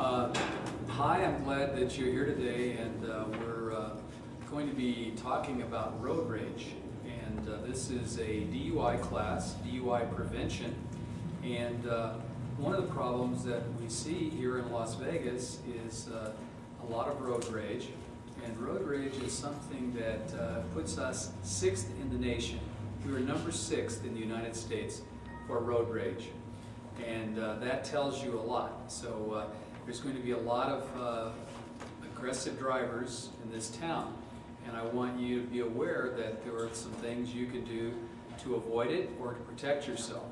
Uh, Hi, I'm glad that you're here today, and we're going to be talking about road rage. And this is a DUI class, DUI prevention. And one of the problems that we see here in Las Vegas is a lot of road rage. And road rage is something that puts us 6th in the nation. We were number 6th in the United States for road rage. And that tells you a lot. So there's going to be a lot of aggressive drivers in this town. And I want you to be aware that there are some things you can do to avoid it or to protect yourself.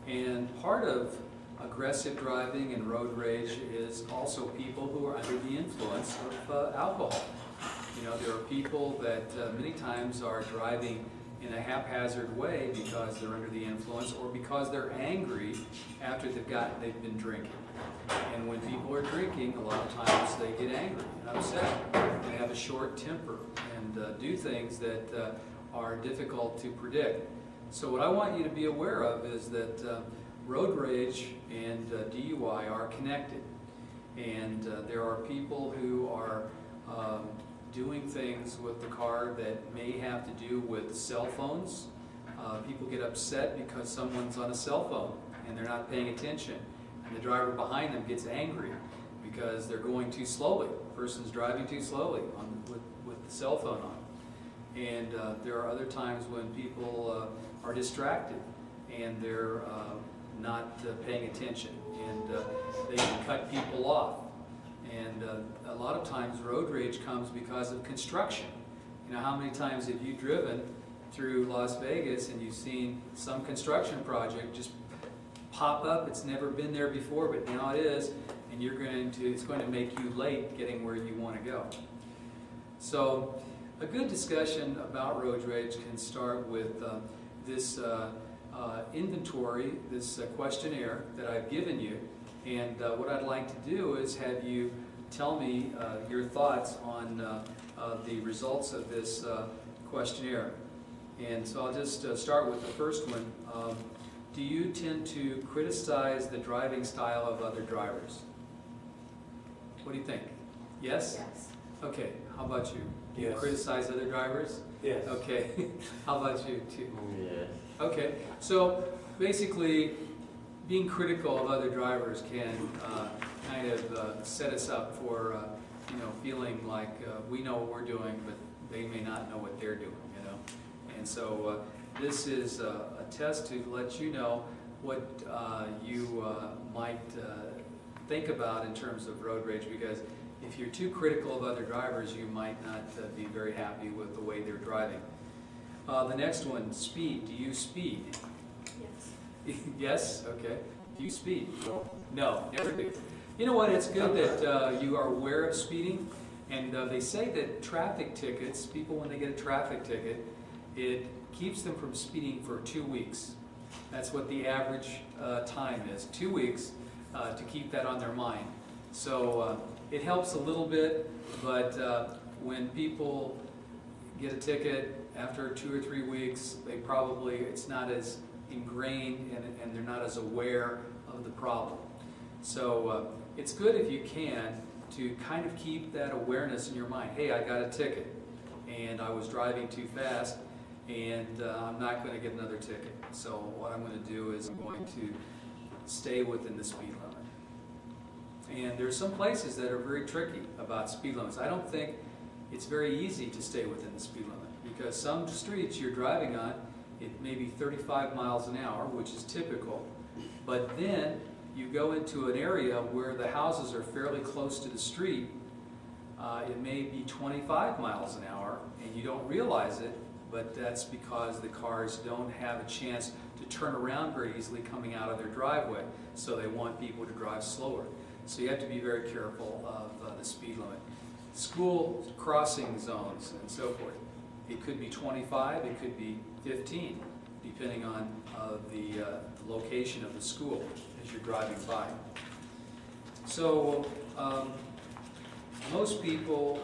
And part of aggressive driving and road rage is also people who are under the influence of alcohol. You know, there are people that many times are driving in a haphazard way because they're under the influence or because they're angry after they've been drinking. And when people are drinking, a lot of times they get angry and upset. They have a short temper and do things that are difficult to predict. So what I want you to be aware of is that road rage and DUI are connected. And there are people who are doing things with the car that may have to do with cell phones. People get upset because someone's on a cell phone and they're not paying attention. And the driver behind them gets angry because they're going too slowly. The person's driving too slowly with the cell phone on. And there are other times when people are distracted and they're not paying attention. And they can cut people off. And a lot of times road rage comes because of construction. You know, how many times have you driven through Las Vegas and you've seen some construction project just pop up? It's never been there before, but now it is, and it's going to make you late getting where you want to go. So a good discussion about road rage can start with this inventory, this questionnaire that I've given you. And what I'd like to do is have you tell me your thoughts on the results of this questionnaire. And so I'll just start with the first one. Do you tend to criticize the driving style of other drivers? What do you think? Yes? Yes. Okay, how about you? Do you Yes. criticize other drivers? Yes. Okay, how about you too? Yes. Okay, so basically being critical of other drivers can kind of set us up for feeling like we know what we're doing, but they may not know what they're doing, you know. And so this is a test to let you know what you might think about in terms of road rage, because if you're too critical of other drivers, you might not be very happy with the way they're driving. The next one, speed. Do you speed? Yes. Yes? Okay. Do you speed? No. Never do. You know what? It's good that you are aware of speeding. And they say that traffic tickets, people when they get a traffic ticket, it keeps them from speeding for 2 weeks. That's what the average time is. 2 weeks to keep that on their mind. So it helps a little bit, but when people get a ticket after 2 or 3 weeks, it's not as ingrained and they're not as aware of the problem. So it's good if you can to kind of keep that awareness in your mind. Hey, I got a ticket and I was driving too fast and I'm not going to get another ticket. So what I'm going to do is I'm going to stay within the speed limit. And there's some places that are very tricky about speed limits. I don't think it's very easy to stay within the speed limit because some streets you're driving on, it may be 35 miles an hour, which is typical, but then you go into an area where the houses are fairly close to the street, it may be 25 miles an hour, and you don't realize it, but that's because the cars don't have a chance to turn around very easily coming out of their driveway, so they want people to drive slower. So you have to be very careful of the speed limit. School crossing zones and so forth. It could be 25, it could be 15, depending on the location of the school as you're driving by. So most people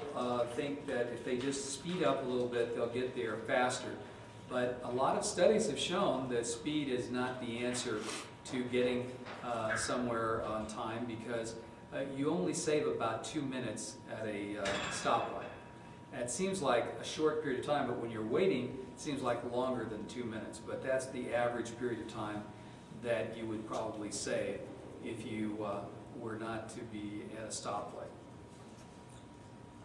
think that if they just speed up a little bit, they'll get there faster. But a lot of studies have shown that speed is not the answer to getting somewhere on time, because you only save about 2 minutes at a stoplight. It seems like a short period of time, but when you're waiting, it seems like longer than 2 minutes. But that's the average period of time that you would probably save if you were not to be at a stoplight.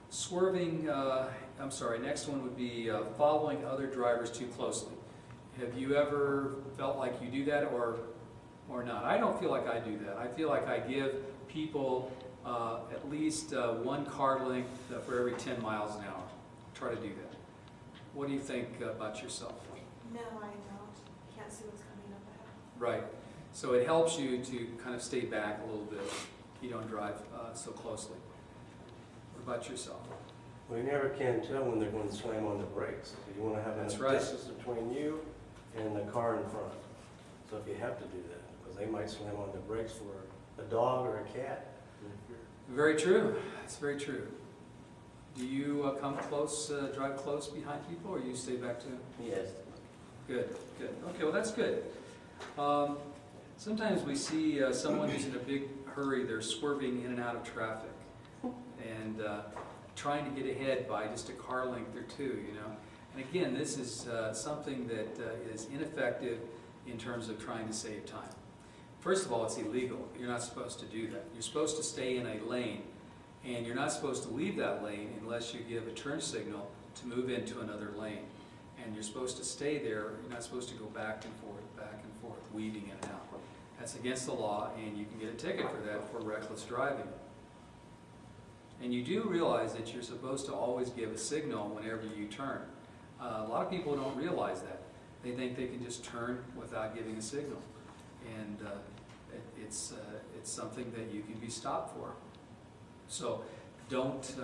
Swerving, next one would be following other drivers too closely. Have you ever felt like you do that or not? I don't feel like I do that. I feel like I give people at least one car length for every 10 miles an hour. Try to do that. What do you think about yourself? No, I don't. Can't see what's coming up ahead. Right. So it helps you to kind of stay back a little bit. You don't drive so closely. What about yourself? Well, you never can tell when they're going to slam on the brakes. You want to have That's enough right. distance between you and the car in front. So if you have to do that, because they might slam on the brakes for a dog or a cat. Very true. That's very true. Do you come close, drive close behind people, or you stay back to them? Yes. Good, good. Okay, well that's good. Sometimes we see someone who's in a big hurry, they're swerving in and out of traffic and trying to get ahead by just a car length or two, you know. And again, this is something that is ineffective in terms of trying to save time. First of all, it's illegal. You're not supposed to do that. You're supposed to stay in a lane, and you're not supposed to leave that lane unless you give a turn signal to move into another lane. And you're supposed to stay there. You're not supposed to go back and forth, weaving in and out. That's against the law, and you can get a ticket for that for reckless driving. And you do realize that you're supposed to always give a signal whenever you turn. A lot of people don't realize that. They think they can just turn without giving a signal. And it's something that you can be stopped for. So don't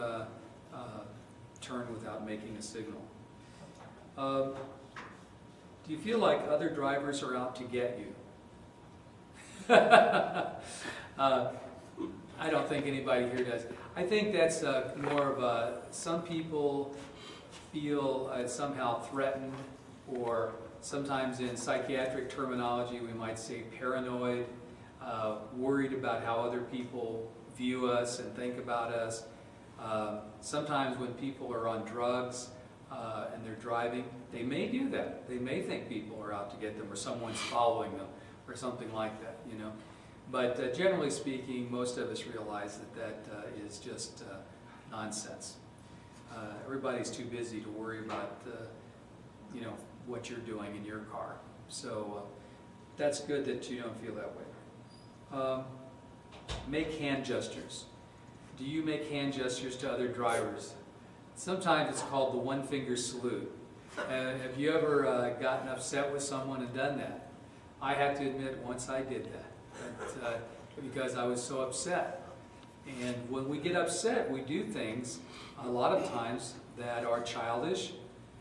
turn without making a signal. Do you feel like other drivers are out to get you? I don't think anybody here does. I think that's more of some people feel somehow threatened, or sometimes in psychiatric terminology we might say paranoid, worried about how other people view us and think about us. Sometimes when people are on drugs and they're driving, they may do that. They may think people are out to get them, or someone's following them, or something like that, you know. But generally speaking, most of us realize that that is just nonsense. Everybody's too busy to worry about, you know, what you're doing in your car. So that's good that you don't feel that way. Make hand gestures. Do you make hand gestures to other drivers? Sometimes it's called the one-finger salute. Have you ever gotten upset with someone and done that? I have to admit, once I did that, because I was so upset. And when we get upset, we do things a lot of times that are childish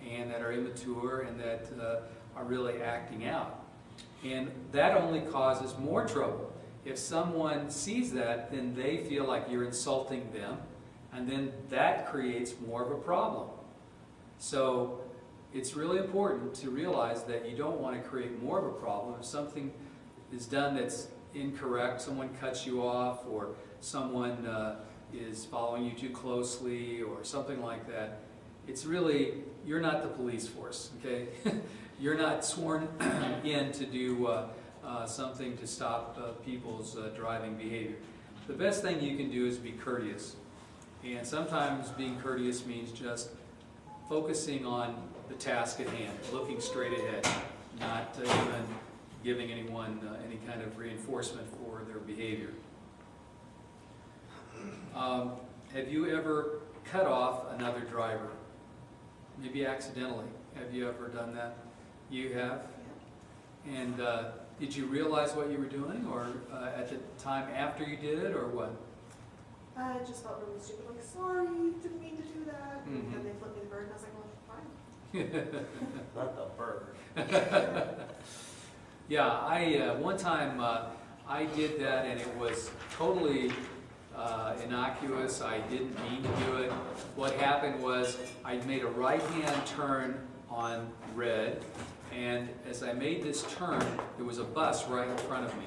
and that are immature and that are really acting out. And that only causes more trouble. If someone sees that, then they feel like you're insulting them, and then that creates more of a problem. So it's really important to realize that you don't want to create more of a problem. If something is done that's incorrect, someone cuts you off, or someone is following you too closely, or something like that, it's really, you're not the police force, okay? You're not sworn in to do something to stop people's driving behavior. The best thing you can do is be courteous. And sometimes being courteous means just focusing on the task at hand, looking straight ahead, not even giving anyone any kind of reinforcement for their behavior. Have you ever cut off another driver? Maybe accidentally. Have you ever done that? You have? And did you realize what you were doing, or at the time after you did it, or what? I just felt really stupid, like, sorry, didn't mean to do that. Mm-hmm. And they flipped me the bird, and I was like, well, fine. Not the bird. Yeah, one time I did that, and it was totally innocuous. I didn't mean to do it. What happened was I made a right-hand turn on red, and as I made this turn, there was a bus right in front of me.